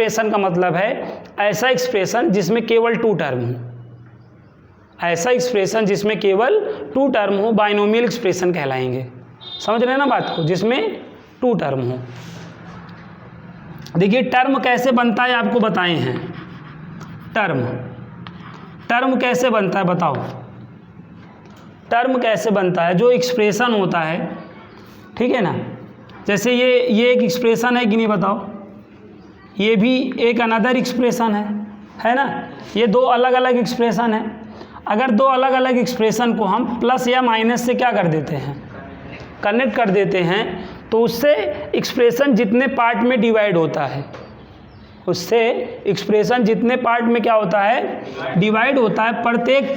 Expression का मतलब है ऐसा एक्सप्रेशन जिसमें केवल 2 टर्म हो, ऐसा एक्सप्रेशन जिसमें केवल 2 टर्म हो बाइनोमियल एक्सप्रेशन कहलाएंगे। समझ रहे हैं ना बात को, जिसमें 2 टर्म हो। देखिए टर्म कैसे बनता है आपको बताए हैं। टर्म कैसे बनता है बताओ, टर्म कैसे बनता है? जो एक्सप्रेशन होता है, ठीक है ना, जैसे ये एक एक्सप्रेशन है कि नहीं बताओ, ये भी एक अनदर एक्सप्रेशन है ना, ये 2 अलग अलग एक्सप्रेशन है। अगर 2 अलग अलग एक्सप्रेशन को हम प्लस या माइनस से क्या कर देते हैं, कनेक्ट कर देते हैं, तो उससे एक्सप्रेशन जितने पार्ट में डिवाइड होता है, उससे एक्सप्रेशन जितने पार्ट में क्या होता है, डिवाइड होता है, प्रत्येक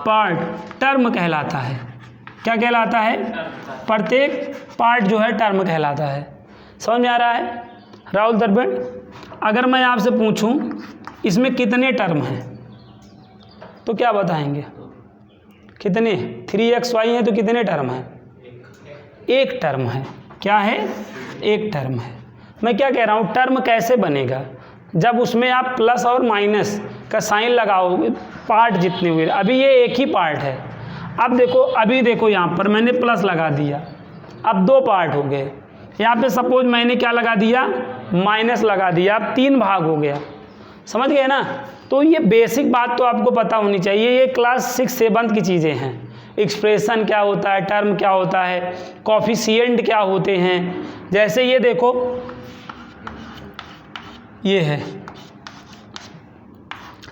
पार्ट टर्म कहलाता है। क्या कहलाता है? प्रत्येक पार्ट जो है टर्म कहलाता है। समझ में आ रहा है राहुल दरबड़? अगर मैं आपसे पूछूं इसमें कितने टर्म हैं तो क्या बताएंगे? कितने? 3xy है तो कितने टर्म हैं? एक टर्म है। क्या है? एक टर्म है। मैं क्या कह रहा हूँ, टर्म कैसे बनेगा? जब उसमें आप प्लस और माइनस का साइन लगाओगे, पार्ट जितने हुए, अभी ये एक ही पार्ट है, अब देखो, अभी देखो यहाँ पर मैंने प्लस लगा दिया, अब 2 पार्ट हो गए। यहाँ पे सपोज मैंने क्या लगा दिया, माइनस लगा दिया, अब 3 भाग हो गया। समझ गए ना? तो ये बेसिक बात तो आपको पता होनी चाहिए, ये क्लास 6-7 की चीज़ें हैं। एक्सप्रेशन क्या होता है, टर्म क्या होता है, कोफिशिएंट क्या होते हैं। जैसे ये देखो, ये है,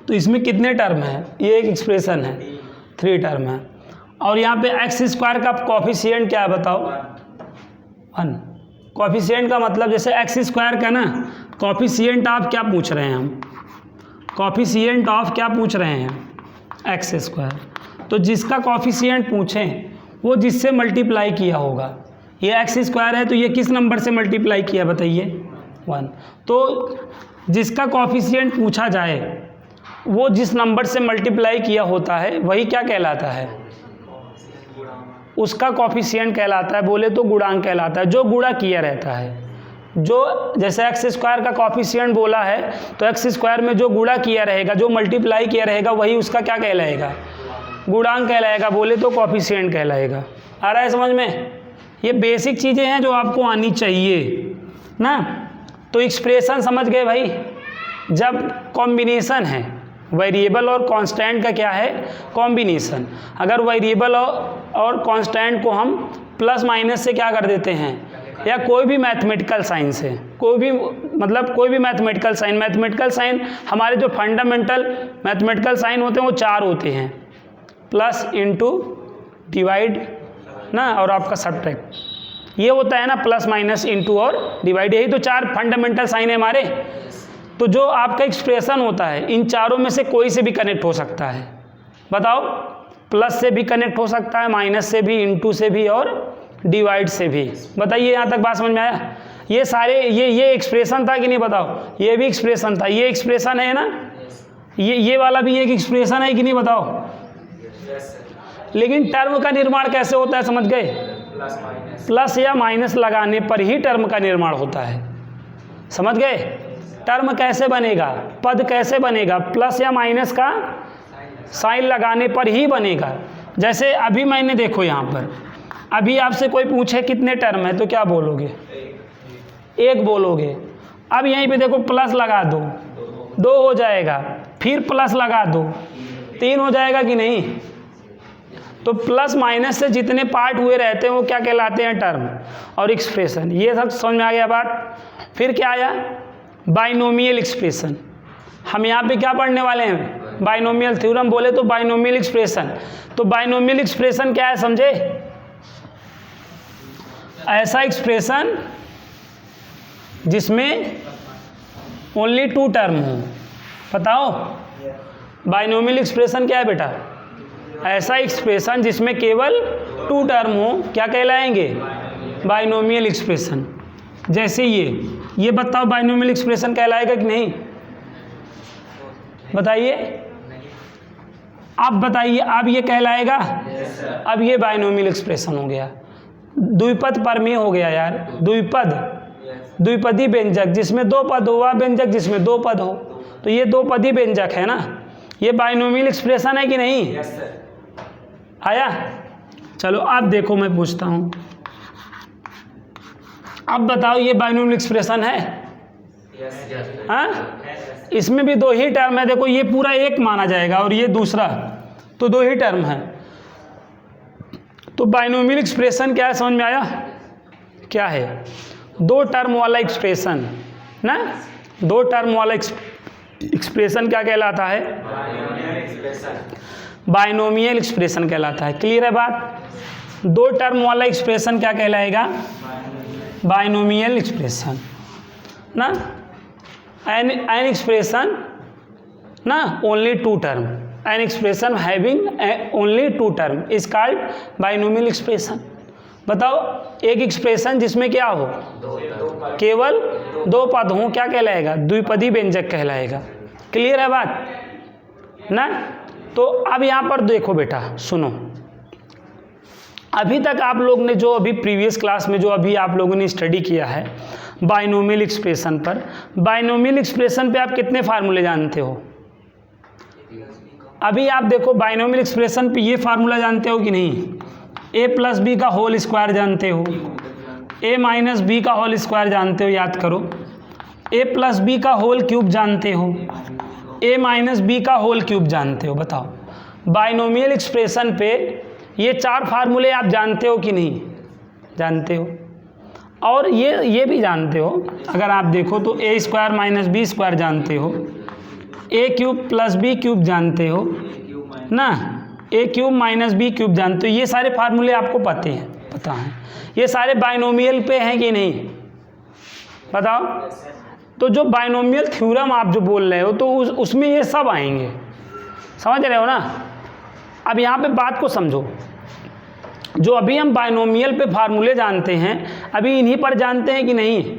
तो इसमें कितने टर्म हैं? ये एक एक्सप्रेशन है, 3 टर्म है। और यहाँ पे x² का कोफिशिएंट क्या है बताओ? 1। कोफिशिएंट का मतलब जैसे x² का ना, कोफिशिएंट ऑफ क्या पूछ रहे हैं हम? कोफिशिएंट ऑफ क्या पूछ रहे हैं? x²। तो जिसका कोफिशिएंट पूछें वो जिससे मल्टीप्लाई किया होगा। ये x² है तो ये किस नंबर से मल्टीप्लाई किया बताइए? 1। तो जिसका कोफिशिएंट पूछा जाए वो जिस नंबर से मल्टीप्लाई किया होता है वही क्या कहलाता है? उसका कोफिशिएंट कहलाता है, बोले तो गुणांक कहलाता है, जो गुणा किया रहता है। जो जैसे x² का कोफिशिएंट बोला है तो x² में जो गुणा किया रहेगा, जो मल्टीप्लाई किया रहेगा, वही उसका क्या कहलाएगा? गुणांक कहलाएगा, बोले तो कोफिशिएंट कहलाएगा। आ रहा है समझ में? ये बेसिक चीज़ें हैं जो आपको आनी चाहिए ना। तो एक्सप्रेशन समझ गए भाई? जब कॉम्बिनेशन है वेरिएबल और कांस्टेंट का, क्या है? कॉम्बिनेशन। अगर वेरिएबल और कांस्टेंट को हम प्लस माइनस से क्या कर देते हैं, या कोई भी मैथमेटिकल साइन से, कोई भी मैथमेटिकल साइन हमारे जो फंडामेंटल मैथमेटिकल साइन होते हैं वो 4 होते हैं, प्लस, इंटू, डिवाइड ना, और आपका सब्ट्रैक्ट। ये होता है ना, प्लस माइनस इंटू और डिवाइड, यही तो 4 फंडामेंटल साइन है हमारे। तो जो आपका एक्सप्रेशन होता है इन चारों में से कोई से भी कनेक्ट हो सकता है। बताओ, प्लस से भी कनेक्ट हो सकता है, माइनस से भी, इंटू से भी और डिवाइड से भी। बताइए यहाँ तक बात समझ में आया? ये सारे ये एक्सप्रेशन था कि नहीं बताओ? ये भी एक्सप्रेशन था, ये एक्सप्रेशन है ना, ये वाला भी एक एक्सप्रेशन है कि नहीं बताओ? लेकिन टर्म का निर्माण कैसे होता है समझ गए? प्लस या माइनस लगाने पर ही टर्म का निर्माण होता है। समझ गए? टर्म कैसे बनेगा, पद कैसे बनेगा? प्लस या माइनस का साइन लगाने पर ही बनेगा। जैसे अभी मैंने देखो यहाँ पर, अभी आपसे कोई पूछे कितने टर्म है तो क्या बोलोगे? 1 बोलोगे। अब यहीं पे देखो प्लस लगा दो, 2 हो जाएगा, फिर प्लस लगा दो, 3 हो जाएगा कि नहीं? तो प्लस माइनस से जितने पार्ट हुए रहते हैं वो क्या कहलाते हैं? टर्म और एक्सप्रेशन। ये सब समझ में आ गया बात? फिर क्या आया? Binomial expression. हम यहाँ पे क्या पढ़ने वाले हैं? बाइनोमियल थ्योरम, बोले तो बाइनोमियल एक्सप्रेशन। तो बाइनोमियल एक्सप्रेशन क्या है समझे? ऐसा एक्सप्रेशन जिसमें ओनली 2 टर्म हो। बताओ, बाइनोमियल एक्सप्रेशन क्या है बेटा? ऐसा एक्सप्रेशन जिसमें केवल 2 टर्म हो, क्या कहलाएंगे? Binomial expression. जैसे ये बताओ, बाइनोमियल एक्सप्रेशन कहलाएगा कि नहीं? बताइए, अब बताइए, अब ये कहलाएगा? अब ये बाइनोमियल एक्सप्रेशन हो गया, द्विपद परमेय हो गया यार, द्विपद द्विपदी व्यंजक जिसमें दो पद हो, वह व्यंजक जिसमें दो पद हो। तो ये दो पदी व्यंजक है ना, ये बाइनोमियल एक्सप्रेशन है कि नहीं? आया? चलो अब देखो मैं पूछता हूँ, अब बताओ ये बाइनोमियल एक्सप्रेशन है? हाँ, इसमें भी दो ही टर्म है। देखो ये पूरा एक माना जाएगा और ये दूसरा, तो दो ही टर्म है। तो बाइनोमियल एक्सप्रेशन क्या है, समझ में आया? क्या है? दो टर्म वाला एक्सप्रेशन ना, दो टर्म वाला एक्सप्रेशन क्या कहलाता है? बाइनोमियल एक्सप्रेशन कहलाता है। क्लियर है बात? दो टर्म वाला एक्सप्रेशन क्या कहलाएगा? बाइनोमियल एक्सप्रेशन ना। एन एक्सप्रेशन ना only two term, an expression having only two term is called binomial expression. बताओ एक एक्सप्रेशन जिसमें क्या हो, केवल दो पद हो, क्या कहलाएगा? द्विपदी व्यंजक कहलाएगा। क्लियर है बात ना? तो अब यहाँ पर देखो बेटा, सुनो, अभी तक आप लोग ने जो अभी प्रीवियस क्लास में जो अभी आप लोगों ने स्टडी किया है बाइनोमियल एक्सप्रेशन पर, बाइनोमियल एक्सप्रेशन पे आप कितने फार्मूले जानते हो? अभी आप देखो बाइनोमियल एक्सप्रेशन पे ये फार्मूला जानते हो कि नहीं? ए प्लस बी का होल स्क्वायर जानते हो, ए माइनस बी का होल स्क्वायर जानते हो, याद करो। ए प्लस बी का होल क्यूब जानते हो, ए माइनस बी का होल क्यूब जानते हो। बताओ बाइनोमियल एक्सप्रेशन पे ये चार फार्मूले आप जानते हो कि नहीं? जानते हो। और ये भी जानते हो, अगर आप देखो तो ए स्क्वायर माइनस बी स्क्वायर जानते हो, ए क्यूब प्लस बी क्यूब जानते हो ना, ए क्यूब माइनस बी क्यूब जानते हो। ये सारे फार्मूले आपको पता हैं। ये सारे बाइनोमियल पे हैं कि नहीं? बताओ। तो जो बाइनोमियल थ्योरम आप जो बोल रहे हो तो उसमें ये सब आएंगे, समझ रहे हो ना? अब यहाँ पे बात को समझो, जो अभी हम बाइनोमियल पे फार्मूले जानते हैं, अभी इन्हीं पर जानते हैं कि नहीं?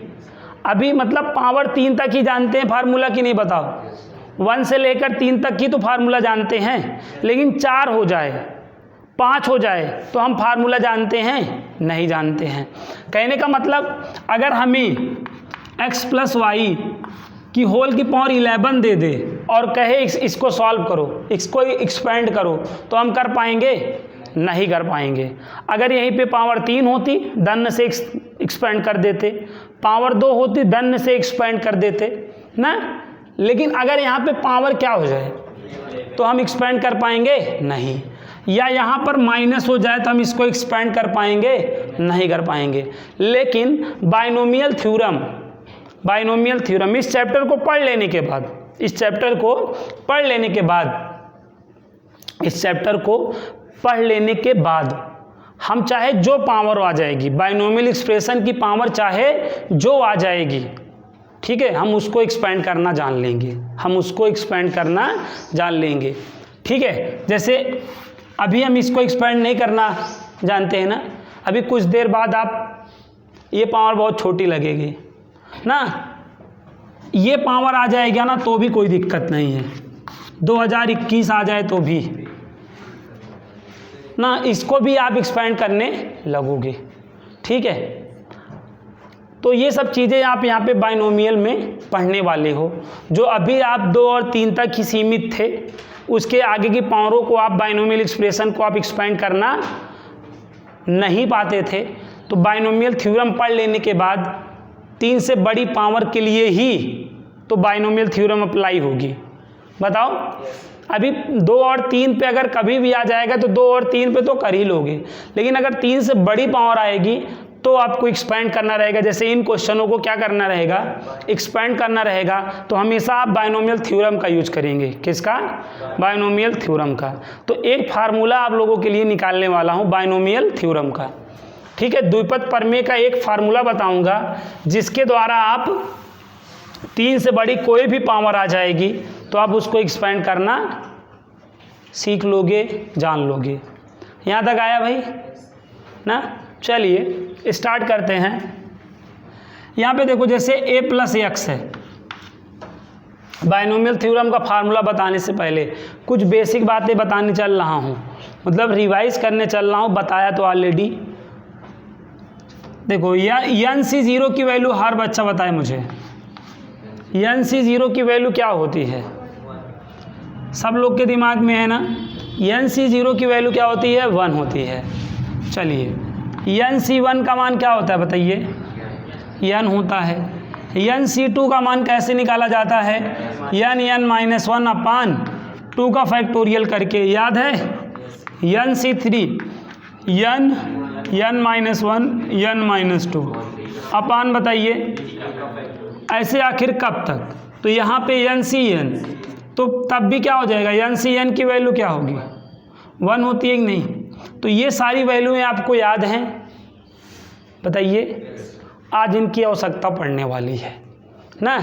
अभी मतलब पावर 3 तक ही जानते हैं फार्मूला कि नहीं? बताओ 1 से लेकर 3 तक की तो फार्मूला जानते हैं, लेकिन 4 हो जाए 5 हो जाए तो हम फार्मूला जानते हैं? नहीं जानते हैं। कहने का मतलब अगर हमें x प्लस वाई की होल की पावर 11 दे दे और कहे इसको सॉल्व करो, इसको एक्सपेंड करो, तो हम कर पाएंगे? नहीं कर पाएंगे। अगर यहीं पे पावर 3 होती धन से एक्सपेंड कर देते, पावर 2 होती धन से एक्सपेंड कर देते ना। लेकिन अगर यहाँ पे पावर क्या हो जाए तो हम एक्सपेंड कर पाएंगे? नहीं। या यहाँ पर माइनस हो जाए तो हम इसको एक्सपेंड कर पाएंगे? नहीं कर पाएंगे। लेकिन बाइनोमियल थ्योरम इस चैप्टर को पढ़ लेने के बाद हम चाहे जो पावर आ जाएगी, बाइनोमियल एक्सप्रेशन की पावर चाहे जो आ जाएगी, ठीक है, हम उसको एक्सपेंड करना जान लेंगे। ठीक है, जैसे अभी हम इसको एक्सपेंड नहीं करना जानते हैं ना, अभी कुछ देर बाद आप ये पावर बहुत छोटी लगेगी ना, ये पावर आ जाएगा ना तो भी कोई दिक्कत नहीं है, 2021 आ जाए तो भी ना, इसको भी आप एक्सपेंड करने लगोगे। ठीक है, तो ये सब चीज़ें आप यहाँ पे बाइनोमियल में पढ़ने वाले हो। जो अभी आप 2 और 3 तक ही सीमित थे, उसके आगे की पावरों को आप बाइनोमियल एक्सप्रेशन को आप एक्सपेंड करना नहीं पाते थे, तो बाइनोमियल थ्योरम पढ़ लेने के बाद 3 से बड़ी पावर के लिए ही तो बाइनोमियल थ्योरम अप्लाई होगी। बताओ, अभी 2 और 3 पे अगर कभी भी आ जाएगा तो 2 और 3 पे तो कर ही लोगे, लेकिन अगर 3 से बड़ी पावर आएगी तो आपको एक्सपेंड करना रहेगा। जैसे इन क्वेश्चनों को क्या करना रहेगा? एक्सपेंड करना रहेगा। तो हमेशा आप बाइनोमियल थ्योरम का यूज करेंगे। किसका? बाइनोमियल थ्योरम का। तो एक फार्मूला आप लोगों के लिए निकालने वाला हूँ बाइनोमियल थ्योरम का। ठीक है, द्विपद प्रमेय का एक फार्मूला बताऊंगा जिसके द्वारा आप 3 से बड़ी कोई भी पावर आ जाएगी तो आप उसको एक्सपेंड करना सीख लोगे, जान लोगे। यहाँ तक आया भाई ना? चलिए स्टार्ट करते हैं। यहाँ पे देखो, जैसे a प्लस एक्स है, बाइनोमियल थ्योरम का फार्मूला बताने से पहले कुछ बेसिक बातें बताने चल रहा हूँ, मतलब रिवाइज करने चल रहा हूँ। बताया तो ऑलरेडी, देखो एन सी ज़ीरो की वैल्यू हर बच्चा बताए मुझे, एन सी ज़ीरो की वैल्यू क्या होती है? सब लोग के दिमाग में है ना, एन सी ज़ीरो की वैल्यू क्या होती है? 1 होती है। चलिए एन सी वन का मान क्या होता है बताइए? एन होता है। एन सी टू का मान कैसे निकाला जाता है? एन माइनस 1 अपान 2 का फैक्टोरियल करके, याद है? N C three n minus 1 n minus 2 upon बताइए ऐसे आखिर कब तक? तो यहाँ पे एन सी एन, तो तब भी क्या हो जाएगा? एन सी एन की वैल्यू क्या होगी? 1 होती है कि नहीं? तो ये सारी वैल्यूएं आपको याद हैं? बताइए, आज इनकी आवश्यकता पड़ने वाली है ना।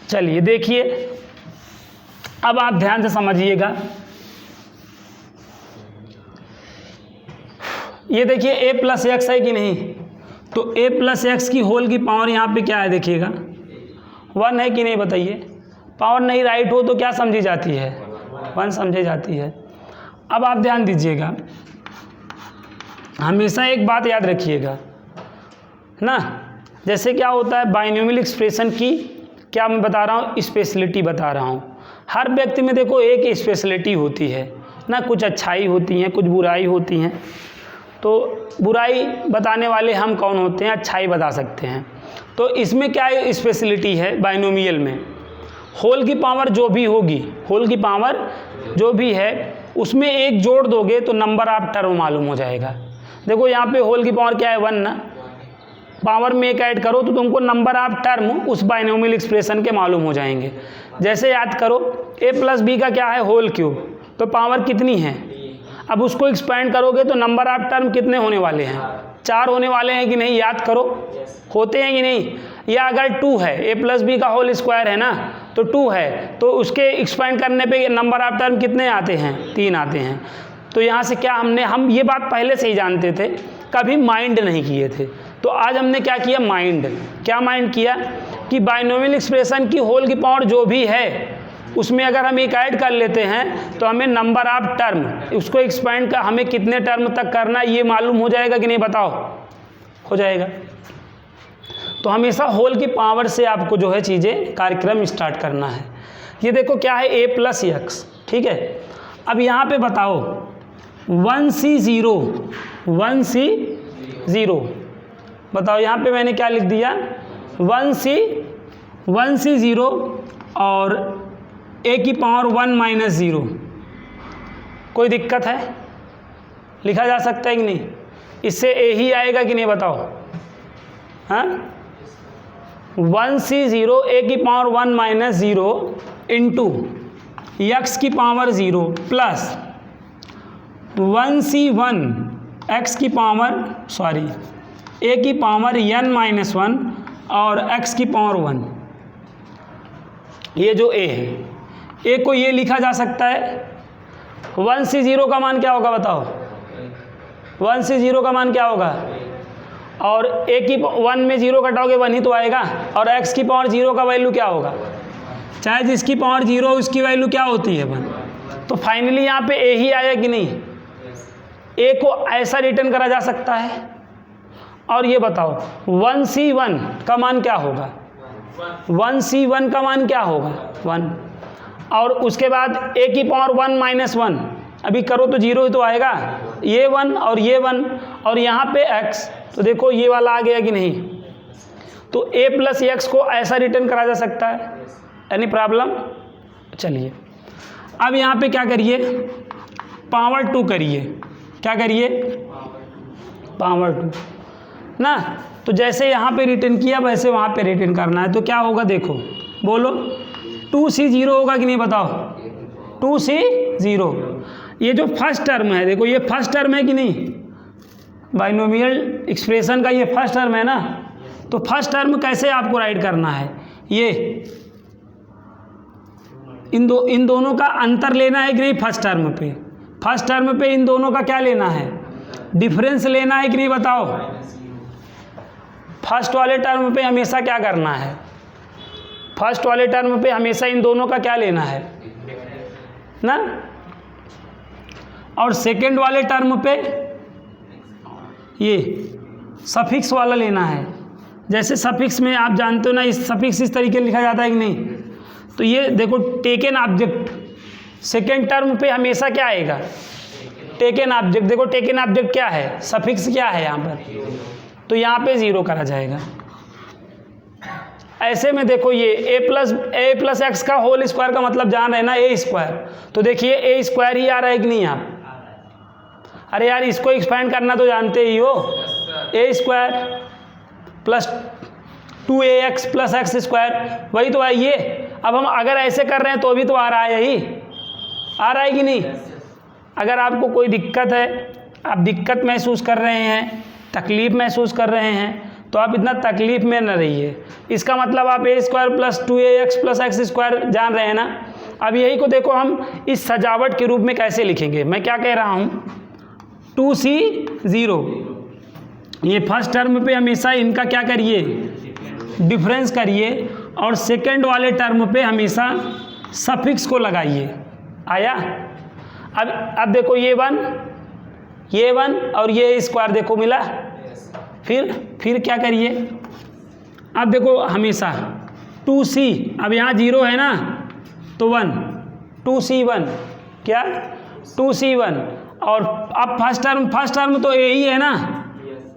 चलिए देखिए, अब आप ध्यान से समझिएगा। ये देखिए a प्लस एक्स है कि नहीं? तो a प्लस एक्स की होल की पावर यहाँ पे क्या है देखिएगा? 1 है कि नहीं बताइए? पावर नहीं राइट हो तो क्या समझी जाती है? 1 समझी जाती है। अब आप ध्यान दीजिएगा, हमेशा एक बात याद रखिएगा ना, जैसे क्या होता है बाइनोमियल एक्सप्रेशन की, क्या मैं बता रहा हूँ? स्पेशलिटी बता रहा हूँ। हर व्यक्ति में देखो एक स्पेशलिटी होती है ना, कुछ अच्छाई होती हैं, कुछ बुराई होती हैं। तो बुराई बताने वाले हम कौन होते हैं? अच्छाई बता सकते हैं। तो इसमें क्या स्पेशलिटी है बाइनोमियल में? होल की पावर जो भी होगी, होल की पावर जो भी है उसमें एक जोड़ दोगे तो नंबर ऑफ टर्म मालूम हो जाएगा। देखो यहाँ पे होल की पावर क्या है? 1 ना, पावर में एक ऐड करो तो तुमको नंबर ऑफ टर्म उस बाइनोमियल एक्सप्रेशन के मालूम हो जाएंगे। जैसे याद करो a प्लस बी का क्या है? होल क्यूब, तो पावर कितनी है? अब उसको एक्सपेंड करोगे तो नंबर ऑफ टर्म कितने होने वाले हैं? 4 होने वाले हैं कि नहीं? याद करो, होते हैं कि नहीं? या अगर 2 है, a प्लस बी का होल स्क्वायर है ना, तो 2 है, तो उसके एक्सपेंड करने पे नंबर ऑफ टर्म कितने आते हैं? 3 आते हैं। तो यहाँ से क्या हम ये बात पहले से ही जानते थे, कभी माइंड नहीं किए थे। तो आज हमने क्या किया? माइंड। क्या माइंड किया? कि बाइनोमियल एक्सप्रेशन की होल की पावर जो भी है उसमें अगर हम एक ऐड कर लेते हैं तो हमें नंबर ऑफ टर्म, उसको एक्सपेंड कर हमें कितने टर्म तक करना है ये मालूम हो जाएगा कि नहीं? बताओ, हो जाएगा। तो हमेशा होल की पावर से आपको जो है चीज़ें, कार्यक्रम स्टार्ट करना है। ये देखो क्या है? a प्लस एक्स, ठीक है। अब यहाँ पे बताओ 1C0 बताओ, यहाँ पे मैंने क्या लिख दिया? 1C0 और a की पावर 1 माइनस 0। कोई दिक्कत है? लिखा जा सकता है कि नहीं? इससे a ही आएगा कि नहीं बताओ? हाँ, 1C0 a की पावर 1 माइनस 0 इंटू एक्स की पावर 0 प्लस 1C1 x की पावर a की पावर n माइनस 1 और x की पावर 1। ये जो a है, a को ये लिखा जा सकता है। 1C0 का मान क्या होगा बताओ? 1C0 का मान क्या होगा? और a की 1 में 0 घटाओगे 1 ही तो आएगा। और x की पावर 0 का वैल्यू क्या होगा? चाहे जिसकी पावर 0 उसकी वैल्यू क्या होती है 1। तो फाइनली यहाँ पे a ही आया कि नहीं? a को ऐसा रिटर्न करा जा सकता है। और ये बताओ 1C1 का मान क्या होगा? 1C1 का मान क्या होगा? 1। और उसके बाद a की पावर 1 माइनस 1, अभी करो तो 0 ही तो आएगा। ये 1 और ये 1 और यहाँ पे x, तो देखो ये वाला आ गया कि नहीं? तो a प्लस एक्स को ऐसा रिटर्न करा जा सकता है। Any problem? चलिए अब यहाँ पे क्या करिए? पावर 2 करिए। क्या करिए? पावर 2 ना। तो जैसे यहाँ पे रिटर्न किया वैसे वहाँ पे रिटर्न करना है। तो क्या होगा देखो, बोलो 2C0 होगा कि नहीं बताओ? 2C0। ये जो फर्स्ट टर्म है, देखो ये फर्स्ट टर्म है कि नहीं? बाइनोमियल एक्सप्रेशन का ये फर्स्ट टर्म है ना। तो फर्स्ट टर्म कैसे आपको राइट करना है? ये इन दोनों का अंतर लेना है कि नहीं? फर्स्ट टर्म पे, फर्स्ट टर्म पे इन दोनों का क्या लेना है? डिफरेंस लेना है कि नहीं बताओ? फर्स्ट वाले टर्म पे हमेशा क्या करना है? फर्स्ट वाले टर्म पे हमेशा इन दोनों का क्या लेना है ना। और सेकंड वाले टर्म पे ये सफिक्स वाला लेना है। जैसे सफिक्स में आप जानते हो ना, इस सफिक्स इस तरीके लिखा जाता है कि नहीं। तो ये देखो टेकन ऑब्जेक्ट, सेकेंड टर्म पे हमेशा क्या आएगा, टेकन ऑब्जेक्ट। देखो टेकन ऑब्जेक्ट क्या है, सफिक्स क्या है यहाँ पर, तो यहाँ पे 0 करा जाएगा। ऐसे में देखो ये a प्लस एक्स का होल स्क्वायर का मतलब जान रहे ना, ए स्क्वायर। तो देखिए ए स्क्वायर ही आ रहा है कि नहीं आप, अरे यार इसको एक्सपेंड करना तो जानते ही हो, a square plus 2ax plus x square, वही तो है ये। अब हम अगर ऐसे कर रहे हैं तो भी तो आ रहा है, यही आ रहा है कि नहीं। अगर आपको कोई दिक्कत है, आप दिक्कत महसूस कर रहे हैं, तकलीफ़ महसूस कर रहे हैं, तो आप इतना तकलीफ़ में न रहिए। इसका मतलब आप a square plus 2ax plus x square जान रहे हैं ना। अब यही को देखो हम इस सजावट के रूप में कैसे लिखेंगे। मैं क्या कह रहा हूँ, 2c0, ये फर्स्ट टर्म पे हमेशा इनका क्या करिए, डिफरेंस करिए, और सेकंड वाले टर्म पे हमेशा सफिक्स को लगाइए। आया। अब देखो ये 1 और ये स्क्वायर देखो मिला। फिर क्या करिए, अब देखो हमेशा 2c, अब यहाँ 0 है ना तो 1, 2c1 क्या 2c1, और अब फर्स्ट टर्म तो a ही है ना,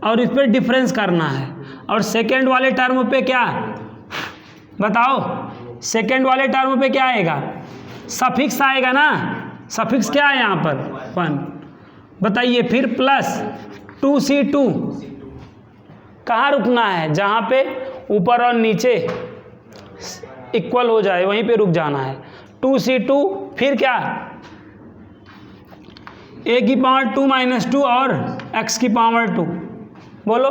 और इस पर डिफरेंस करना है। और सेकंड वाले टर्म पे क्या बताओ, सेकंड वाले टर्म पे क्या आएगा, सफिक्स आएगा ना। सफिक्स क्या है यहाँ पर 1, बताइए। फिर प्लस 2c2, कहाँ रुकना है, जहाँ पे ऊपर और नीचे इक्वल हो जाए वहीं पे रुक जाना है। 2c2, फिर क्या a की पावर 2 माइनस 2 और x की पावर 2, बोलो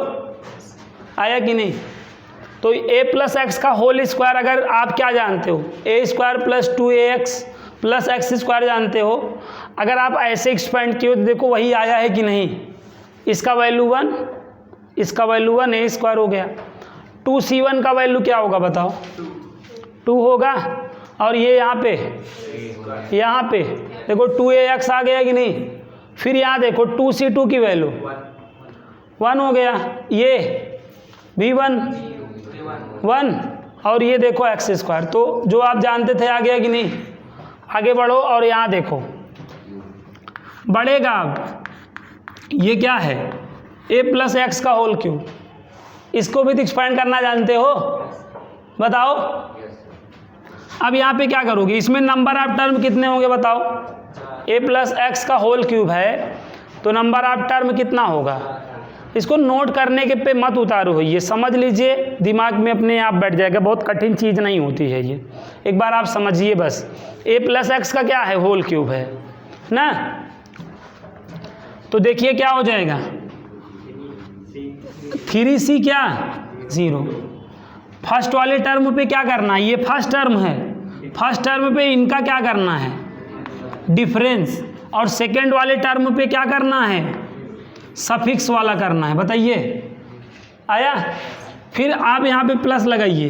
आया कि नहीं। तो a प्लस एक्स का होल स्क्वायर अगर आप क्या जानते हो, a square plus 2ax plus x square जानते हो, अगर आप ऐसे एक्सपेंड किए तो देखो वही आया है कि नहीं। इसका वैल्यू 1, इसका वैल्यू 1, a स्क्वायर हो गया। 2c1 का वैल्यू क्या होगा बताओ, 2 होगा। और ये यहाँ पे देखो 2ax आ गया कि नहीं। फिर यहाँ देखो 2c2 की वैल्यू 1 हो गया, ये भी 1, और ये देखो एक्स स्क्वायर। तो जो आप जानते थे आ गया कि नहीं। आगे बढ़ो और यहाँ देखो बढ़ेगा। अब ये क्या है, a प्लस एक्स का होल क्यूब, इसको भी तो एक्सपेंड करना जानते हो, बताओ। अब यहाँ पे क्या करोगे, इसमें नंबर ऑफ टर्म कितने होंगे बताओ। a प्लस एक्स का होल क्यूब है तो नंबर ऑफ टर्म कितना होगा। इसको नोट करने के पे मत उतारो, ये समझ लीजिए, दिमाग में अपने आप बैठ जाएगा। बहुत कठिन चीज़ नहीं होती है ये, एक बार आप समझिए बस। a प्लस एक्स का क्या है, होल क्यूब है ना। तो देखिए क्या हो जाएगा, 3c क्या 0। फर्स्ट वाले टर्म पे क्या करना है, ये फर्स्ट टर्म है, फर्स्ट टर्म पे इनका क्या करना है, डिफरेंस। और सेकंड वाले टर्म पे क्या करना है, सफिक्स वाला करना है। बताइए आया। फिर आप यहाँ पे प्लस लगाइए।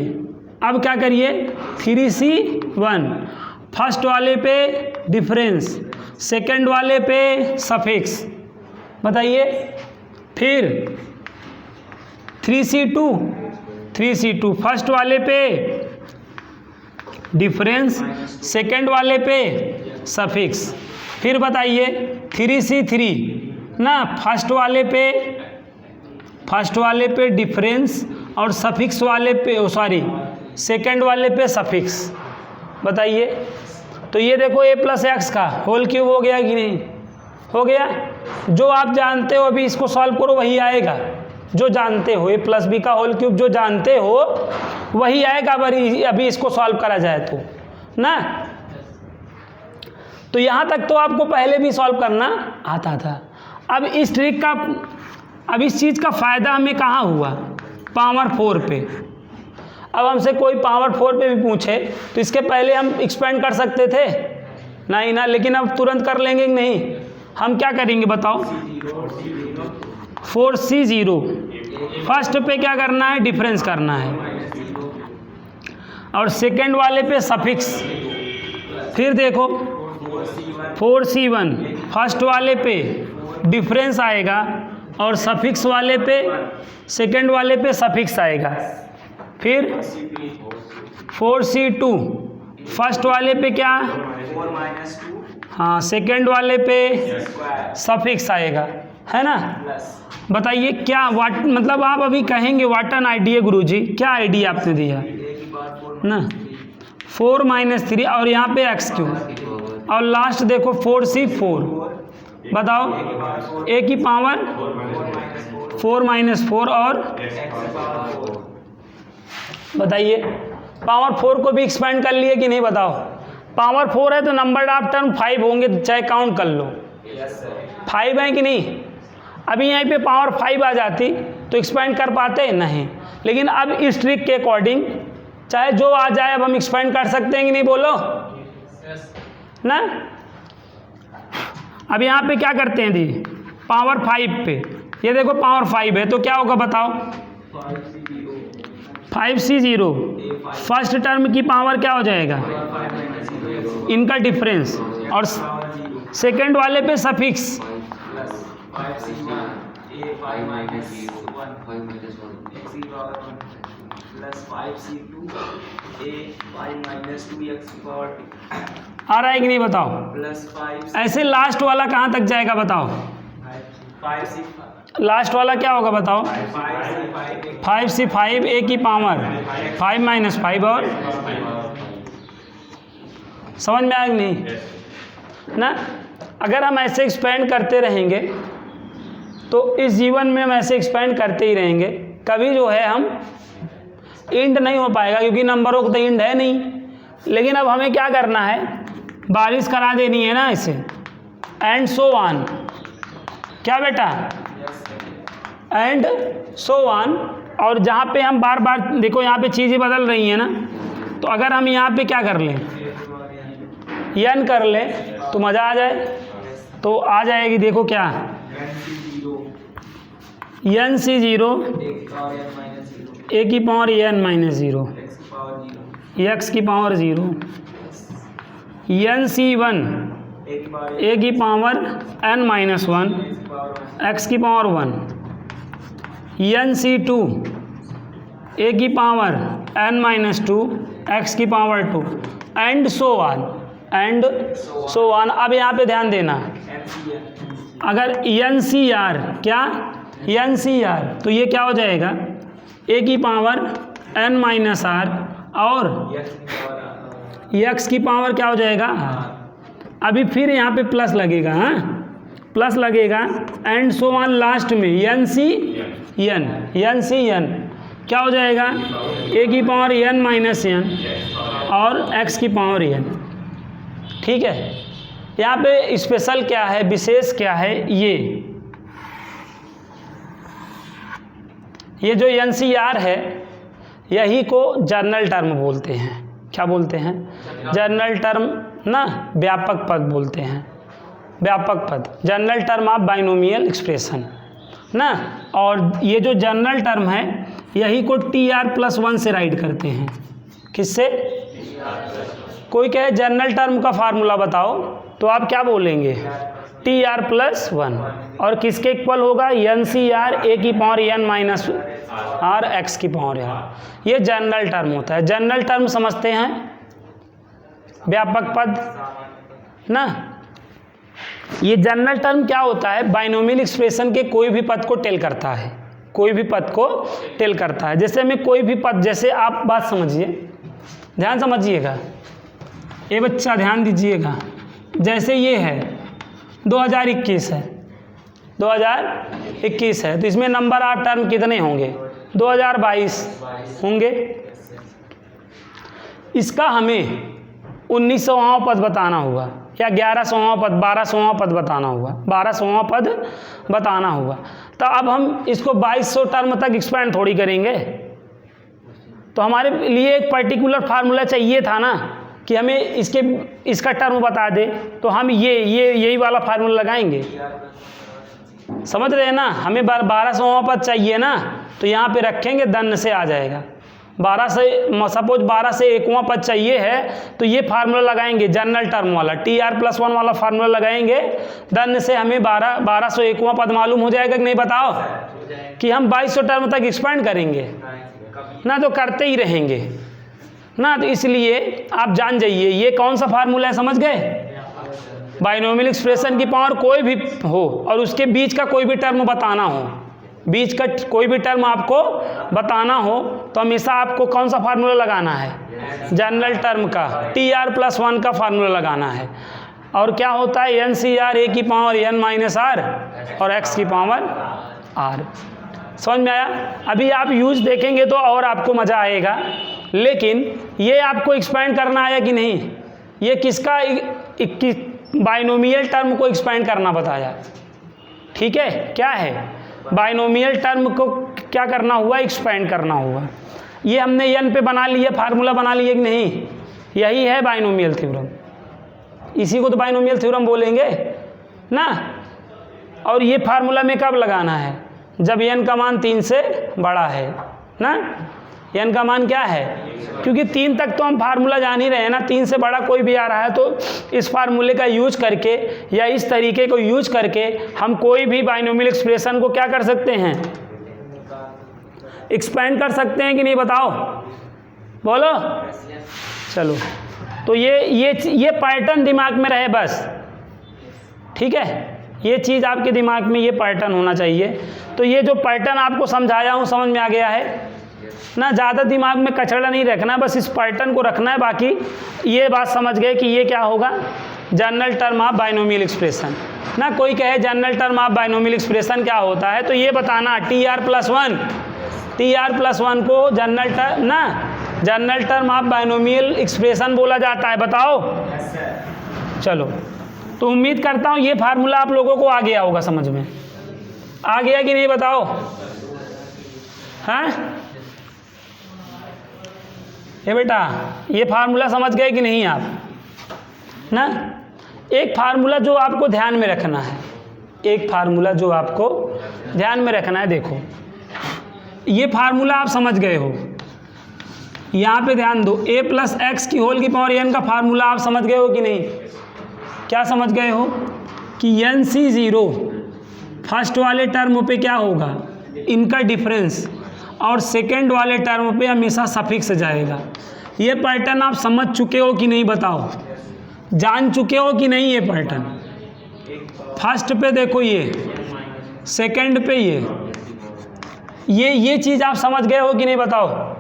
अब क्या करिए, 3c1, फर्स्ट वाले पे डिफरेंस, सेकंड वाले पे सफिक्स। बताइए। फिर 3c2, फर्स्ट वाले पे डिफरेंस, सेकंड वाले पे सफिक्स। फिर बताइए 3c3 ना, फर्स्ट वाले पे डिफरेंस और सफिक्स वाले पे सेकंड वाले पे सफिक्स। बताइए। तो ये देखो a प्लस एक्स का होल क्यूब हो गया कि नहीं, हो गया। जो आप जानते हो अभी इसको सॉल्व करो, वही आएगा जो जानते हो। a प्लस बी का होल क्यूब जो जानते हो वही आएगा अभी इसको सॉल्व करा जाए तो ना। तो यहाँ तक तो आपको पहले भी सॉल्व करना आता था। अब इस ट्रिक का, अब इस चीज़ का फ़ायदा हमें कहाँ हुआ, पावर 4 पे। अब हमसे कोई पावर 4 पे भी पूछे तो इसके पहले हम एक्सपेंड कर सकते थे नहीं ना, लेकिन अब तुरंत कर लेंगे कि नहीं। हम क्या करेंगे बताओ, 4c0, फर्स्ट पे क्या करना है, डिफरेंस करना है, और सेकंड वाले पे सफिक्स। फिर देखो 4c1, फर्स्ट वाले पे डिफरेंस आएगा और सफिक्स वाले पे, सेकंड वाले पे सफिक्स आएगा। फिर 4C2, फर्स्ट वाले पे क्या, 4-2 हाँ सेकंड वाले पे सफिक्स आएगा, है ना। बताइए क्या वाट, मतलब आप अभी कहेंगे व्हाट एन आइडिया गुरुजी, क्या आइडिया आपने दिया ना, 4-3 और यहाँ पे x3 और लास्ट देखो 4C4, बताओ a की पावर 4-4 और बताइए पावर 4 को भी एक्सपेंड कर लिए कि नहीं, बताओ। पावर 4 है तो नंबर ऑफ टर्म 5 होंगे, चाहे काउंट कर लो, 5 है कि नहीं। अभी यहीं पे पावर 5 आ जाती तो एक्सपेंड कर पाते नहीं, लेकिन अब इस ट्रिक के अकॉर्डिंग चाहे जो आ जाए अब हम एक्सपेंड कर सकते हैं कि नहीं, बोलो ना। अब यहाँ पे क्या करते हैं दी, पावर 5 पे, ये देखो पावर 5 है तो क्या होगा बताओ, 5C0, फर्स्ट टर्म की पावर क्या हो जाएगा, इनका डिफरेंस, और सेकंड वाले पे सफिक्स, आ रहा है कि नहीं बताओ। ऐसे लास्ट वाला कहाँ तक जाएगा बताओ, लास्ट वाला क्या होगा बताओ, 5C5 a की पावर 5-5 और समझ में आएगा नहीं ना। अगर हम ऐसे एक्सपेंड करते रहेंगे तो इस जीवन में हम ऐसे एक्सपेंड करते ही रहेंगे, कभी जो है हम इंड नहीं हो पाएगा, क्योंकि नंबरों को तो इंड है नहीं। लेकिन अब हमें क्या करना है, बारिश करा देनी है ना इसे, एंड सो ऑन, क्या बेटा, एंड सो ऑन। और जहाँ पे हम बार बार देखो यहाँ पे चीज़ें बदल रही हैं ना, तो अगर हम यहाँ पे क्या कर लें, n कर लें तो मज़ा आ जाए, तो आ जाएगी देखो क्या, NC0 a की पावर n-0, x की पावर 0, NC1 a की पावर n-1, x की पावर 1, NC2 a की पावर n-2, x की power 2, and so on, and so on. अब यहाँ पे ध्यान देना, अगर NCR क्या, NCR तो ये क्या हो जाएगा, a की पावर n-r और x की पावर क्या हो जाएगा, अभी फिर यहाँ पे प्लस लगेगा, हाँ प्लस लगेगा, एंड सो ऑन लास्ट में NCN क्या हो जाएगा, a की पावर n-n और x की पावर n। ठीक है, यहाँ पे स्पेशल क्या है, विशेष क्या है, ये जो NCR है यही को जर्नल टर्म बोलते हैं। क्या बोलते हैं, जर्नल टर्म ना, व्यापक पद बोलते हैं, व्यापक पद, general term of binomial expression ना। और ये जो जनरल टर्म है यही को TR+1 से राइट करते हैं, किससे, कोई कहे जनरल टर्म का फार्मूला बताओ तो आप क्या बोलेंगे, TR+1, और किसके इक्वल होगा, NCR a की पावर n-r x की पावर r। ये जनरल टर्म होता है। जनरल टर्म समझते हैं, व्यापक पद ना। ये जनरल टर्म क्या होता है, बाइनोमियल एक्सप्रेशन के कोई भी पद को टेल करता है, कोई भी पद को टेल करता है। जैसे हमें कोई भी पद, जैसे आप बात समझिए, ध्यान समझिएगा, ये बच्चा ध्यान दीजिएगा, जैसे ये है 2021 है, 2021 है तो इसमें नंबर ऑफ टर्म कितने होंगे, 2022 होंगे। इसका हमें 1900वां पद बताना होगा या 1100वां पद, 1200वां पद बताना होगा, 1200वां पद बताना होगा। तो अब हम इसको 2200 टर्म तक एक्सपेंड थोड़ी करेंगे, तो हमारे लिए एक पर्टिकुलर फार्मूला चाहिए था ना कि हमें इसका टर्म बता दे, तो हम यही वाला फार्मूला लगाएंगे। समझ रहे हैं ना, हमें 1200वां पद चाहिए ना, तो यहाँ पे रखेंगे, दन से आ जाएगा, 12 से सपोज 12 से एकवां पद चाहिए है तो ये फार्मूला लगाएंगे जनरल टर्म वाला, TR+1 वाला फार्मूला लगाएंगे, देन से हमें 1201वां पद मालूम हो जाएगा कि नहीं बताओ, कि हम 2200 टर्म तक एक्सपेंड करेंगे ना, तो करते ही रहेंगे ना। तो इसलिए आप जान जाइए ये कौन सा फार्मूला है, समझ गए। बाइनोमियल एक्सप्रेशन की पावर कोई भी हो और उसके बीच का कोई भी टर्म बताना हो, बीच का कोई भी टर्म आपको बताना हो तो हमेशा आपको कौन सा फार्मूला लगाना है, जनरल टर्म का TR+1 का फार्मूला लगाना है। और क्या होता है, NCR A की पावर n-r और x की पावर r। समझ में आया। अभी आप यूज देखेंगे तो और आपको मज़ा आएगा, लेकिन ये आपको एक्सपेंड करना आया कि नहीं, ये किसका बाइनोमियल टर्म को एक्सपेंड करना बताया, ठीक है। क्या है, बाइनोमियल टर्म को क्या करना हुआ, एक्सपेंड करना हुआ। ये हमने n पे बना लिया, फार्मूला बना लिया कि नहीं, यही है बाइनोमियल थ्योरम, इसी को तो बाइनोमियल थ्योरम बोलेंगे ना। और ये फार्मूला में कब लगाना है, जब n का मान 3 से बड़ा है ना। n का मान क्या है, क्योंकि 3 तक तो हम फार्मूला जान ही रहे हैं ना, 3 से बड़ा कोई भी आ रहा है तो इस फार्मूले का यूज करके या इस तरीके को यूज करके हम कोई भी बाइनोमियल एक्सप्रेशन को क्या कर सकते हैं, एक्सपेंड कर सकते हैं कि नहीं बताओ, बोलो। चलो, तो ये पैटर्न दिमाग में रहे बस, ठीक है। ये चीज़ आपके दिमाग में, ये पैटर्न होना चाहिए। तो ये जो पैटर्न आपको समझाया हूँ समझ में आ गया है ना। ज़्यादा दिमाग में कचड़ा नहीं रखना, बस इस पैटर्न को रखना है। बाकी ये बात समझ गए कि ये क्या होगा, general term of binomial expression ना। कोई कहे general term of binomial expression क्या होता है, तो ये बताना TR+1 को general term of binomial expression बोला जाता है, बताओ। चलो, तो उम्मीद करता हूँ ये फार्मूला आप लोगों को आ गया होगा, समझ में आ गया कि नहीं बताओ, हाँ। ये बेटा ये फार्मूला समझ गए कि नहीं आप ना। एक फार्मूला जो आपको ध्यान में रखना है, एक फार्मूला जो आपको ध्यान में रखना है, देखो ये फार्मूला आप समझ गए हो, यहाँ पे ध्यान दो, a+x की होल की पावर n का फार्मूला आप समझ गए हो कि नहीं। क्या समझ गए हो कि NC0 फर्स्ट वाले टर्म पे क्या होगा, इनका डिफरेंस, और सेकंड वाले टर्म पे हमेशा सफिक्स जाएगा। ये पैटर्न आप समझ चुके हो कि नहीं बताओ, जान चुके हो कि नहीं। ये पैटर्न फर्स्ट पे देखो, ये सेकंड पे ये चीज़ आप समझ गए हो कि नहीं बताओ।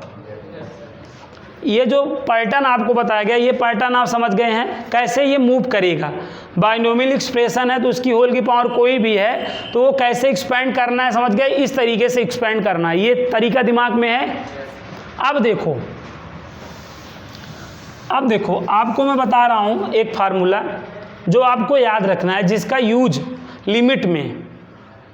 ये जो पैटर्न आपको बताया गया, ये पैटर्न आप समझ गए हैं कैसे ये मूव करेगा। बाइनोमियल एक्सप्रेशन है तो उसकी होल की पावर कोई भी है तो वो कैसे एक्सपेंड करना है, समझ गए। इस तरीके से एक्सपेंड करना है, ये तरीका दिमाग में है। अब देखो आपको मैं बता रहा हूँ एक फार्मूला जो आपको याद रखना है, जिसका यूज लिमिट में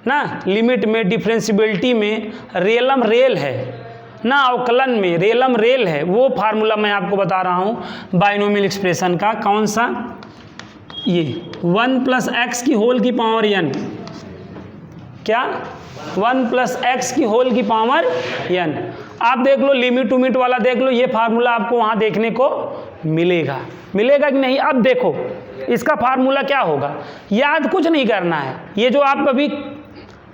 ना, लिमिट में, डिफरेंशियबिलिटी में रेलम रेल है ना, अवकलन में रेलम रेल है। वो फार्मूला मैं आपको बता रहा हूँ बाइनोमियल एक्सप्रेशन का। कौन सा, ये 1+x की होल की पावर n, क्या 1+x की होल की पावर n। आप देख लो, लिमिट उमिट वाला देख लो, ये फार्मूला आपको वहाँ देखने को मिलेगा कि नहीं। अब देखो इसका फार्मूला क्या होगा, याद कुछ नहीं करना है। ये जो आप अभी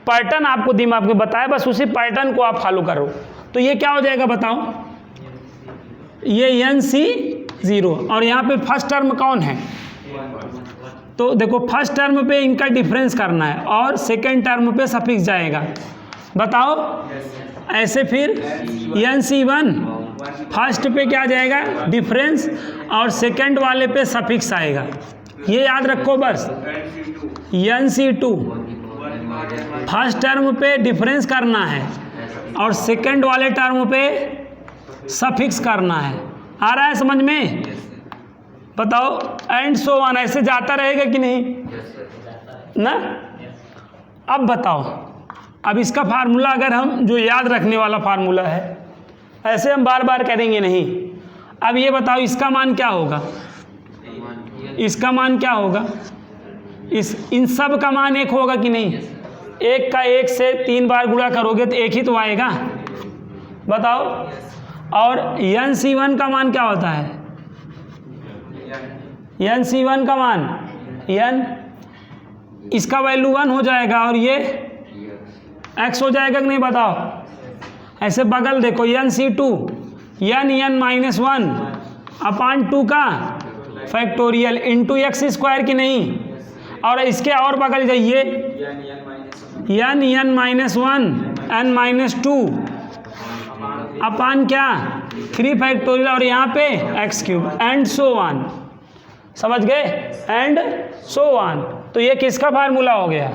पैटर्न आपको दिमाग में बताया, बस उसी पैटर्न को आप फॉलो करो तो ये क्या हो जाएगा बताओ। ये NC0 और यहाँ पे फर्स्ट टर्म कौन है, तो देखो फर्स्ट टर्म पे इनका डिफरेंस करना है और सेकंड टर्म पे सफिक्स जाएगा, बताओ। ऐसे फिर NC1 फर्स्ट पे क्या जाएगा, डिफरेंस, और सेकंड वाले पे सफिक्स आएगा। ये याद रखो बस। NC2 फर्स्ट टर्म पे डिफरेंस करना है और सेकंड वाले टर्म पे सफिक्स करना है। आ रहा है समझ में, बताओ। एंड सो ऑन, ऐसे जाता रहेगा कि नहीं ना। अब बताओ, अब इसका फार्मूला अगर हम जो याद रखने वाला फार्मूला है, ऐसे हम बार बार करेंगे नहीं। अब ये बताओ इसका मान क्या होगा, इसका मान क्या होगा, इन सब का मान एक होगा कि नहीं। एक का एक से 3 बार गुणा करोगे तो एक ही तो आएगा, बताओ। और एन सी वन का मान क्या होता है? एन सी वन का मान एन, इसका वैल्यू 1 हो जाएगा और ये x हो जाएगा कि नहीं बताओ? ऐसे बगल देखो, n C two n minus 1 upon 2 का फैक्टोरियल इंटू एक्स स्क्वायर की नहीं, और इसके और बगल जाइए एन माइनस 1 एन माइनस 2 अपान क्या 3 फैक्टोरियल, और यहाँ पे x cube and so one. समझ गए? And so one. तो ये किसका फार्मूला हो गया?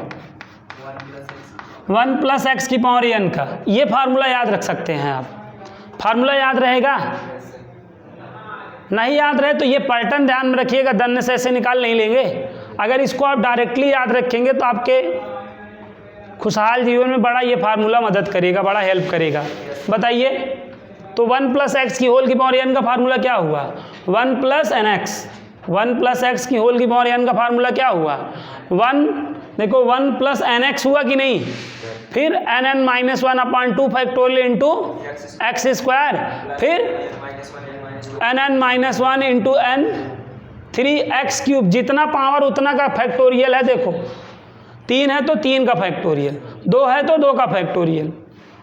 1 प्लस एक्स की पावर एन का। ये फार्मूला याद रख सकते हैं आप। फार्मूला याद रहेगा? नहीं याद रहे तो ये पैटर्न ध्यान में रखिएगा, दन्ने से ऐसे निकाल नहीं लेंगे। अगर इसको आप डायरेक्टली याद रखेंगे तो आपके खुशहाल जीवन में बड़ा ये फार्मूला मदद करेगा, बड़ा हेल्प करेगा। बताइए, तो 1 प्लस एक्स की होल की पावर एन का फार्मूला क्या हुआ? 1 plus n x. 1 plus x की होल की पावर एन का फार्मूला क्या हुआ? 1, देखो 1 प्लस एन एक्स हुआ कि नहीं, फिर n n minus 1 upon 2 factorial into x square, फिर n n minus 1 into n 3x cube. जितना पावर उतना का फैक्टोरियल है। देखो 3 है तो 3 का फैक्टोरियल, 2 है तो 2 का फैक्टोरियल।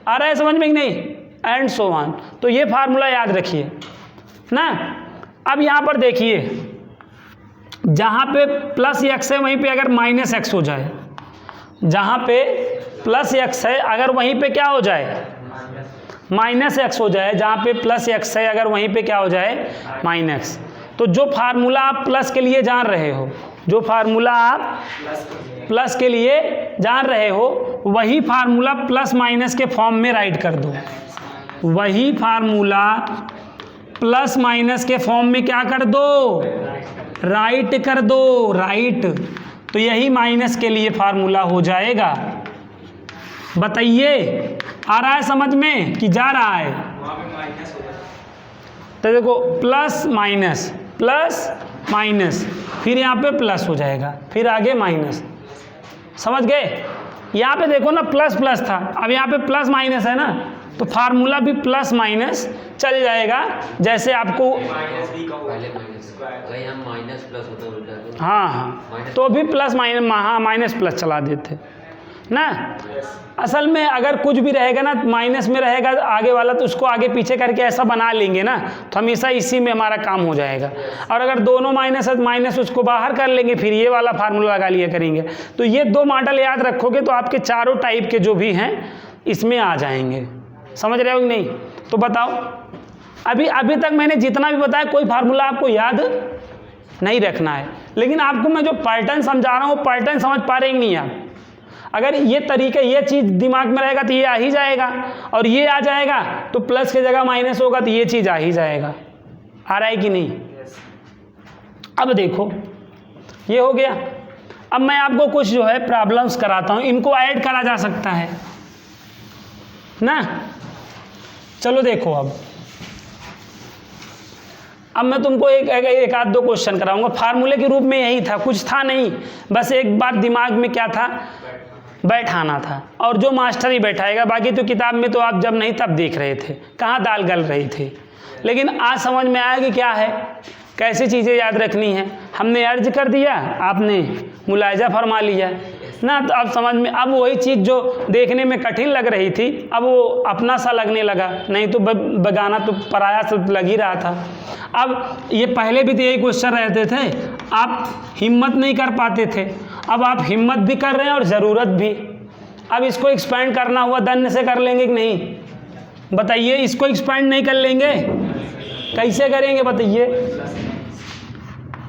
आ रहा है समझ में कि नहीं? And so on. तो ये फार्मूला याद रखिए ना। अब यहाँ पर देखिए, जहाँ पे प्लस एक्स है वहीं पे अगर माइनस एक्स हो जाए, जहाँ पे प्लस एक्स है अगर वहीं पे क्या हो जाए? माइनस एक्स हो जाए। जहाँ पे प्लस एक्स है अगर वहीं पे क्या हो जाए? माइनस। तो जो फार्मूला आप प्लस के लिए जान रहे हो, जो फार्मूला आप प्लस के लिए जान रहे हो, वही फार्मूला प्लस माइनस के फॉर्म में राइट कर दो। वही फार्मूला प्लस माइनस के फॉर्म में क्या कर दो? राइट कर दो, राइट। तो यही माइनस के लिए फार्मूला हो जाएगा। बताइए, आ रहा है समझ में कि जा रहा है? तो देखो प्लस माइनस प्लस माइनस, फिर यहाँ पे प्लस हो जाएगा, फिर आगे माइनस। समझ गए? यहाँ पे देखो ना प्लस प्लस था, अब यहाँ पे प्लस माइनस है ना, तो फार्मूला भी प्लस माइनस चल जाएगा। जैसे आपको माइनस प्लस होता, हाँ, तो भी प्लस माइनस, हाँ माइनस प्लस चला देते ना। असल में अगर कुछ भी रहेगा ना माइनस में रहेगा आगे वाला, तो उसको आगे पीछे करके ऐसा बना लेंगे ना, तो हमेशा इसी में हमारा काम हो जाएगा। और अगर दोनों माइनस है तो माइनस उसको बाहर कर लेंगे, फिर ये वाला फार्मूला लगा लिया करेंगे। तो ये 2 मॉडल याद रखोगे तो आपके चारों टाइप के जो भी हैं इसमें आ जाएंगे। समझ रहे हो कि नहीं? तो बताओ, अभी तक मैंने जितना भी बताया कोई फार्मूला आपको याद नहीं रखना है, लेकिन आपको मैं जो पैटर्न समझा रहा हूँ पैटर्न समझ पा रहे नहीं आप। अगर ये तरीका, ये चीज़ दिमाग में रहेगा तो ये आ ही जाएगा, और ये आ जाएगा तो प्लस की जगह माइनस होगा तो ये चीज़ आ ही जाएगा। आ रहा है कि नहीं? अब देखो ये हो गया। अब मैं आपको कुछ जो है प्रॉब्लम्स कराता हूँ, इनको ऐड करा जा सकता है ना। चलो देखो, अब मैं तुमको एक आध 2 क्वेश्चन कराऊंगा। फार्मूले के रूप में यही था, कुछ था नहीं, बस एक बात दिमाग में क्या था, बैठाना था। और जो मास्टर ही बैठाएगा, बाकी तो किताब में तो आप जब नहीं तब देख रहे थे, कहाँ दाल गल रही थी। लेकिन आज समझ में आया कि क्या है, कैसी चीज़ें याद रखनी है। हमने अर्ज कर दिया, आपने मुलायजा फरमा लिया ना, तो अब समझ में, अब वही चीज़ जो देखने में कठिन लग रही थी अब वो अपना सा लगने लगा, नहीं तो बगाना तो पराया से लग ही रहा था। अब ये पहले भी तो यही क्वेश्चन रहते थे, आप हिम्मत नहीं कर पाते थे, अब आप हिम्मत भी कर रहे हैं और ज़रूरत भी। अब इसको एक्सपेंड करना हुआ दन्य से कर लेंगे कि नहीं? बताइए, इसको एक्सपेंड नहीं कर लेंगे? कैसे करेंगे बताइए?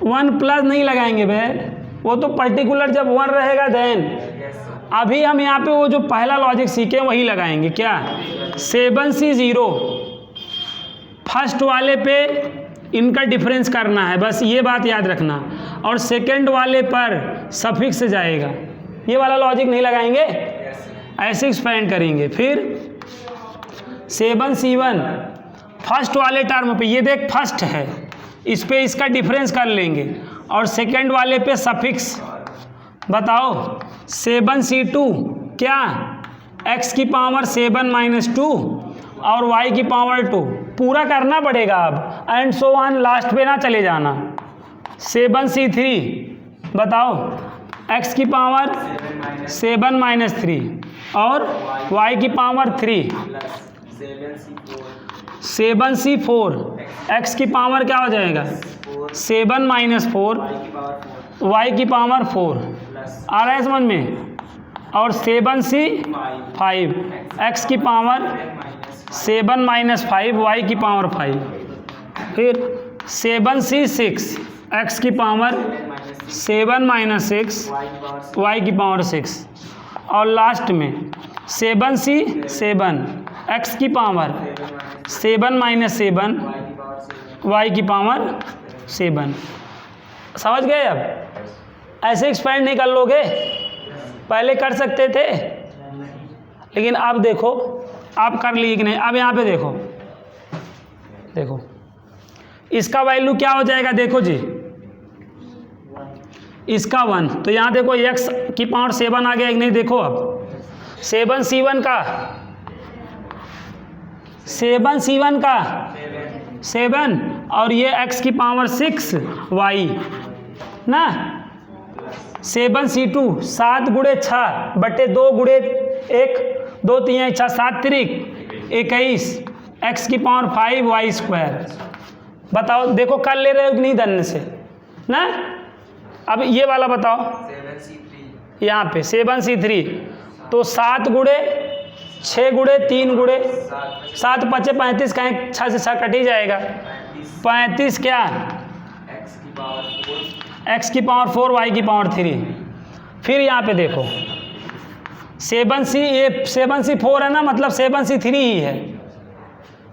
1 प्लस नहीं लगाएंगे भाई, वो तो पर्टिकुलर जब 1 रहेगा देन। अभी हम यहाँ पे वो जो पहला लॉजिक सीखे वही लगाएंगे। क्या? 7C 0, फर्स्ट वाले पे इनका डिफरेंस करना है, बस ये बात याद रखना। और सेकंड वाले पर सफिक्स जाएगा, ये वाला लॉजिक नहीं लगाएंगे, ऐसे एक्सपेंड करेंगे। फिर 7C1 फर्स्ट वाले टर्म पे, ये देख फर्स्ट है, इस पे इसका डिफरेंस कर लेंगे, और सेकंड वाले पे सफिक्स। बताओ 7C2 क्या? x की पावर 7 - 2 और y की पावर 2, पूरा करना पड़ेगा अब, एंड सो ऑन, लास्ट पे ना चले जाना। 7c3 बताओ, x की पावर 7 माइनस 3 और y की पावर 3 7c4, x की पावर क्या हो जाएगा 7 माइनस 4, y की पावर 4, आ रहा है समझ में, और 7c5, x की पावर 7 माइनस 5, y की पावर 5, फिर 7c6, x की पावर 7 माइनस 6, y की पावर 6, और लास्ट में 7c7, x की पावर 7 माइनस 7, y की पावर 7। समझ गए? अब ऐसे एक्सपेंड नहीं कर लोगे, पहले कर सकते थे, लेकिन अब देखो आप कर लिए कि नहीं। अब यहाँ पे देखो, देखो इसका वैल्यू क्या हो जाएगा, देखो जी, इसका 1, तो यहाँ देखो x की पावर 7 आ गया कि नहीं, देखो अब 7c1 का 7, और ये x की पावर 6 y ना, 7c2 7 गुणे 6 बटे 2 गुणे 1, 2 3 6 7 3 21, x की पावर 5 y स्क्वायर। बताओ, देखो कर ले रहे हो कि नहीं धन्य से ना। अब ये वाला बताओ, 7c3 यहाँ पे 7c3, तो 7 गुणे 6 गुणे 3 गुणे 7 5 35, कहें 6 से 6 कट ही जाएगा, 35 क्या x की पावर 4 y की पावर 3। फिर यहाँ पे देखो 7c4 है ना, मतलब 7c3 ही है।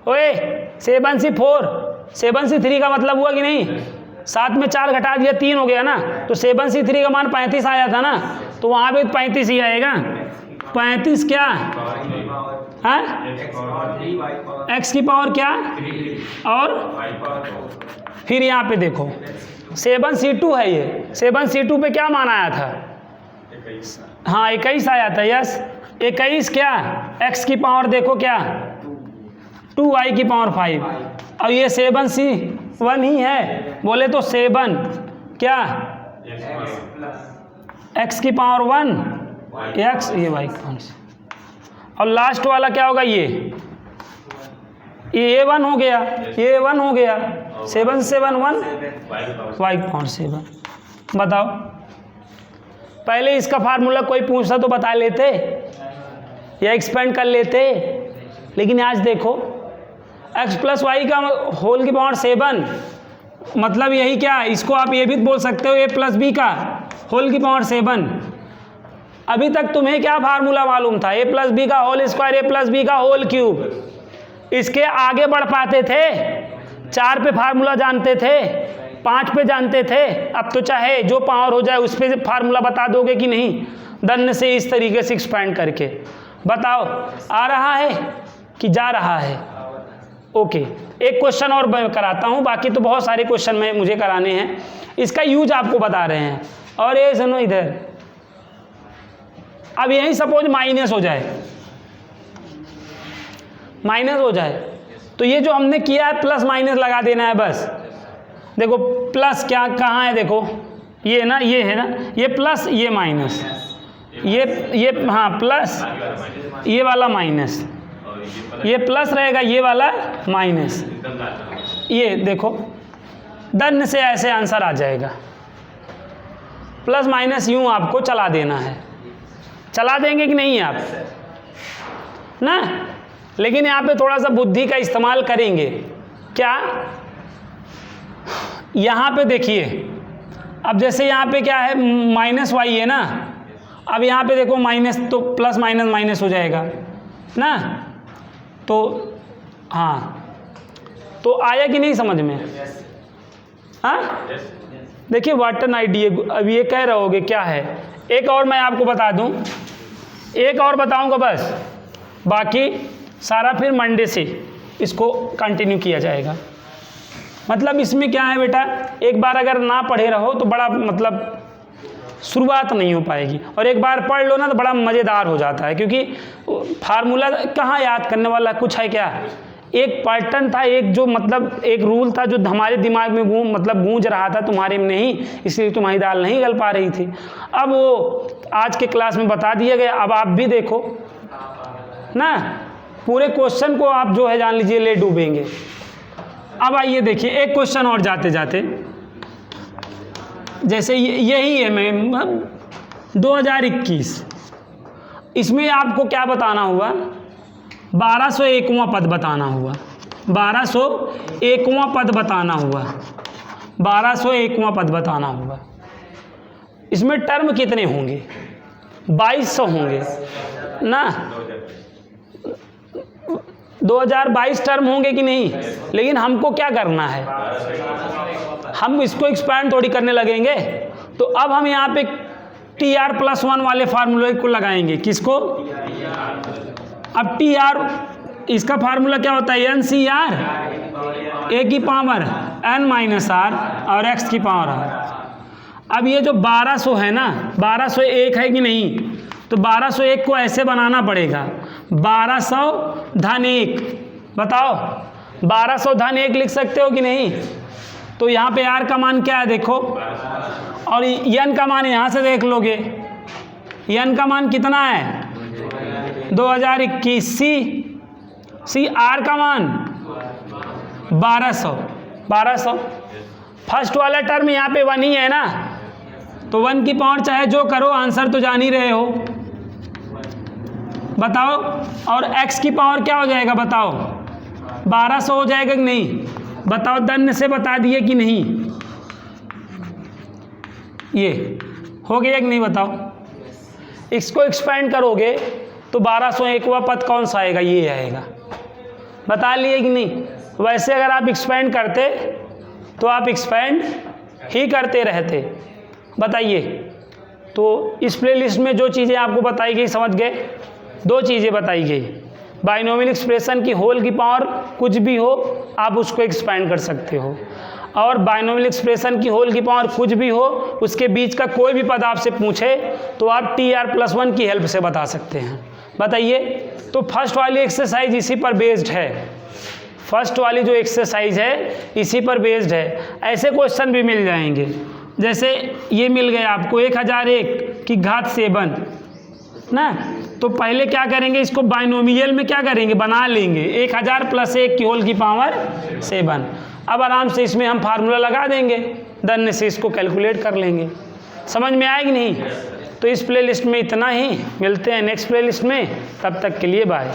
ओए 7c3 का मतलब हुआ कि नहीं, 7 में 4 घटा दिया 3 हो गया ना, तो 7c3 का मान 35 आया था ना, तो वहाँ पे 35 ही आएगा। 35 क्या है, x की पावर क्या, और फिर यहाँ पे देखो 7c2 है, ये 7c2 पे क्या मान आया था, हाँ 21 आया था, यस 21 क्या, x की पावर देखो क्या 2y की पावर 5, और ये 7c1 ही है, बोले तो 7 क्या x की पावर 1 x, ये y की पावर, और लास्ट वाला क्या होगा, ये a1 हो गया, ये a1 हो गया, 7 7 1 y की पावर 7। बताओ, पहले इसका फार्मूला कोई पूछता तो बता लेते या एक्सपेंड कर लेते, लेकिन आज देखो x प्लस वाई का होल की पावर 7, मतलब यही क्या, इसको आप ये भी बोल सकते हो a प्लस बी का होल की पावर 7। अभी तक तुम्हें क्या फार्मूला मालूम था, a प्लस बी का whole square, a plus b का होल क्यूब। इसके आगे बढ़ पाते थे, 4 पे फार्मूला जानते थे, 5 पे जानते थे, अब तो चाहे जो पावर हो जाए उस पे फार्मूला बता दोगे कि नहीं, दन्न से इस तरीके से एक्सपेंड करके। बताओ आ रहा है कि जा रहा है? ओके, एक क्वेश्चन और मैं कराता हूँ, बाकी तो बहुत सारे क्वेश्चन में मुझे कराने हैं, इसका यूज आपको बता रहे हैं। और ये सुनो इधर, अब यही सपोज माइनस हो जाए, माइनस हो जाए, तो ये जो हमने किया है प्लस माइनस लगा देना है बस। देखो प्लस क्या कहाँ है, देखो ये ना, ये है ना, ये प्लस ये माइनस, ये हाँ प्लस, ये वाला माइनस, ये प्लस रहेगा, ये वाला माइनस, ये देखो दन्न से ऐसे आंसर आ जाएगा। प्लस माइनस यूं आपको चला देना है, चला देंगे कि नहीं आप ना, लेकिन यहाँ पे थोड़ा सा बुद्धि का इस्तेमाल करेंगे। क्या, यहाँ पे देखिए, अब जैसे यहाँ पे क्या है माइनस वाई है ना, अब यहाँ पे देखो माइनस, तो प्लस माइनस माइनस हो जाएगा ना, तो हाँ, तो आया कि नहीं समझ में? हाँ देखिए व्हाट एन आइडिया, अब ये कह रहे होगे क्या है। एक और मैं आपको बता दूं, एक और बताऊंगा बस, बाकी सारा फिर मंडे से इसको कंटिन्यू किया जाएगा। मतलब इसमें क्या है बेटा, एक बार अगर ना पढ़े रहो तो बड़ा मतलब शुरुआत नहीं हो पाएगी, और एक बार पढ़ लो ना तो बड़ा मज़ेदार हो जाता है, क्योंकि फार्मूला कहाँ याद करने वाला कुछ है क्या, एक पैटर्न था, एक जो मतलब एक रूल था जो हमारे दिमाग में गूंज रहा था, तुम्हारे में नहीं, इसलिए तुम्हारी दाल नहीं गल पा रही थी। अब वो आज के क्लास में बता दिया गया। अब आप भी देखो ना, पूरे क्वेश्चन को आप जो है जान लीजिए ले डूबेंगे। अब आइए देखिए एक क्वेश्चन और जाते जाते, जैसे यही है मैं 2021, इसमें आपको क्या बताना हुआ, 1201वां पद बताना हुआ, 1201वां पद बताना हुआ, 1201वां पद बताना हुआ। इसमें टर्म कितने होंगे, 2200 होंगे ना, 2022 टर्म होंगे कि नहीं। लेकिन हमको क्या करना है, हम इसको एक्सपैंड थोड़ी करने लगेंगे। तो अब हम यहाँ पे TR+1 वाले फार्मूले को लगाएंगे। किसको, अब TR, इसका फार्मूला क्या होता है, NCR, A की पावर n-r और x की पावर r। अब ये जो 1200 है ना, 1201 है कि नहीं, तो 1201 को ऐसे बनाना पड़ेगा, 1200-1। बताओ 1200-1 लिख सकते हो कि नहीं। तो यहाँ पे r का मान क्या है देखो, और n का मान यहाँ से देख लोगे, n का मान कितना है 2021। सी r का मान 1200। फर्स्ट वाला टर्म यहाँ पे 1 ही है ना, तो 1 की पावर चाहे जो करो, आंसर तो जान ही रहे हो। बताओ, और x की पावर क्या हो जाएगा बताओ, 1200 हो जाएगा कि नहीं। बताओ, दन्य से बता दिए कि नहीं, ये हो गया कि नहीं बताओ। इसको एक्सपेंड करोगे तो 1201वां पद कौन सा आएगा, ये आएगा। बता लिए कि नहीं। वैसे अगर आप एक्सपेंड करते तो आप एक्सपेंड ही करते रहते। बताइए, तो इस प्लेलिस्ट में जो चीज़ें आपको बताई गई, समझ गए, 2 चीज़ें बताई गई। बाइनोमियल एक्सप्रेशन की होल की पावर कुछ भी हो, आप उसको एक्सपेंड कर सकते हो, और बाइनोमियल एक्सप्रेशन की होल की पावर कुछ भी हो, उसके बीच का कोई भी पद आपसे पूछे तो आप TR+1 की हेल्प से बता सकते हैं। बताइए, तो फर्स्ट वाली एक्सरसाइज इसी पर बेस्ड है, फर्स्ट वाली जो एक्सरसाइज है इसी पर बेस्ड है। ऐसे क्वेश्चन भी मिल जाएंगे, जैसे ये मिल गया आपको 1001 की घात 7 ना, तो पहले क्या करेंगे, इसको बाइनोमियल में क्या करेंगे, बना लेंगे, 1000 + 1 की होल की पावर 7। अब आराम से इसमें हम फार्मूला लगा देंगे, दन्य से इसको कैलकुलेट कर लेंगे। समझ में आएगी नहीं। तो इस प्लेलिस्ट में इतना ही, मिलते हैं नेक्स्ट प्लेलिस्ट में, तब तक के लिए बाय।